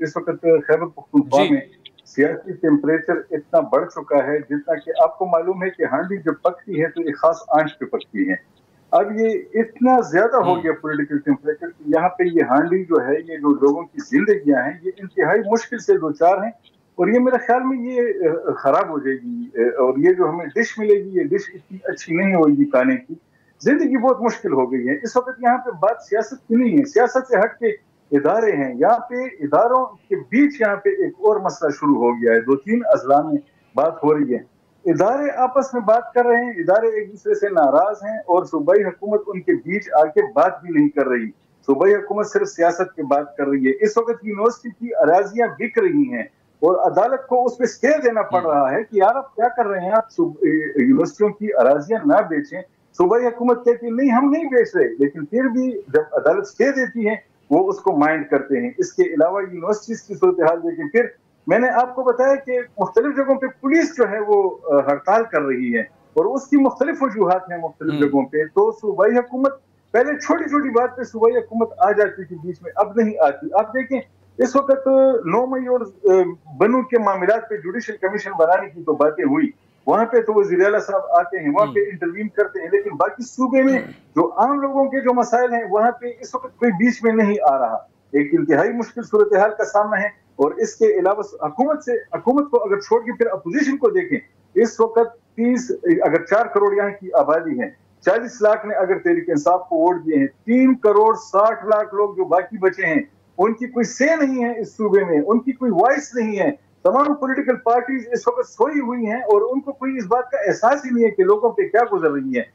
इस वक़्त खैबर पख्तूनख्वा जी। में सियासी टेम्परेचर इतना बढ़ चुका है, जितना कि आपको मालूम है कि हांडी जब पकती है, तो एक ख़ास आँच पे पकती है। अब ये इतना ज़्यादा हो हुँ। गया पॉलिटिकल टेम्परेचर कि यहाँ पे ये हांडी जो है, ये जो लोगों की ज़िंदगियाँ हैं, ये इंतहाई मुश्किल से दो-चार हैं और ये मेरे ख़्याल में ये ख़राब हो जाएगी और ये जो हमें डिश मिलेगी, ये डिश इतनी अच्छी नहीं होएगी खाने की। ज़िंदगी बहुत मुश्किल हो गई है। इस वक़्त यहाँ पे बात सियासत की नहीं है, सियासत से हट के इदारे हैं। यहाँ पे इदारों के बीच यहाँ पे एक और मसला शुरू हो गया है, 2-3 अज़लां में बात हो रही है। इदारे आपस में बात कर रहे हैं, इदारे एक-दूसरे से नाराज़ हैं और सूबाई हुकूमत उनके बीच आके बात भी नहीं कर रही। सूबाई हुकूमत सिर्फ सियासत की बात कर रही है। इस वक़्त यूनिवर्सिटी की अराज़ियाँ बिक रही हैं और अदालत को उसपे स्टे देना पड़ हुँ। रहा है कि यार आप क्या कर रहे हैं? आप यूनिवर्सिटियों की अराज़ियाँ ना बेचें। सूबाई हुकूमत कहती है नहीं हम नहीं बेच रहे, लेकिन फिर भी जब अदालत स्टे देती है, वो उसको माइंड करते हैं। इसके अलावा यूनिवर्सिटीज़ की सूरत-ए-हाल देखें। फिर मैंने आपको बताया कि मुख्तलिफ जगहों पे पुलिस जो है वो हड़ताल कर रही है और उसकी मुख्तलिफ वजूहात हैं मुख्तलिफ हुँ। जगहों पे। तो सूबाई हुकूमत पहले छोटी-छोटी बात पे सूबाई हुकूमत आ जाती थी बीच में, अब नहीं आती। आप देखें इस वक़्त 9 मई और बनू के मामलात पे जुडिशल कमीशन बनाने की तो बातें हुई। वहाँ पे तो वज़ीर आला साहब आते हैं, वहाँ हुँ। पे इंटरवीन करते हैं, लेकिन बाकी सूबे में जो आम लोगों के जो मसाइल हैं, वहाँ पे इस वक़्त कोई बीच में नहीं आ रहा। एक इंतहाई मुश्किल सूरत-ए-हाल का सामना है और इसके अलावा हुकूमत को अगर छोड़ के फिर अपोज़िशन को देखें, इस वक़्त 30 अगर 4 करोड़ यहाँ की आबादी है, 40 लाख ने अगर तहरीक-ए-इंसाफ को वोट दिए हैं, 3 करोड़ 60 लाख लोग जो बाकी बचे हैं, उनकी कोई से नहीं है इस सूबे में, उनकी कोई वॉइस नहीं है। तमाम पॉलिटिकल पार्टीज़ इस वक़्त सोई हुई हैं और उनको कोई इस बात का एहसास ही नहीं है कि लोगों पे क्या गुज़र रही है।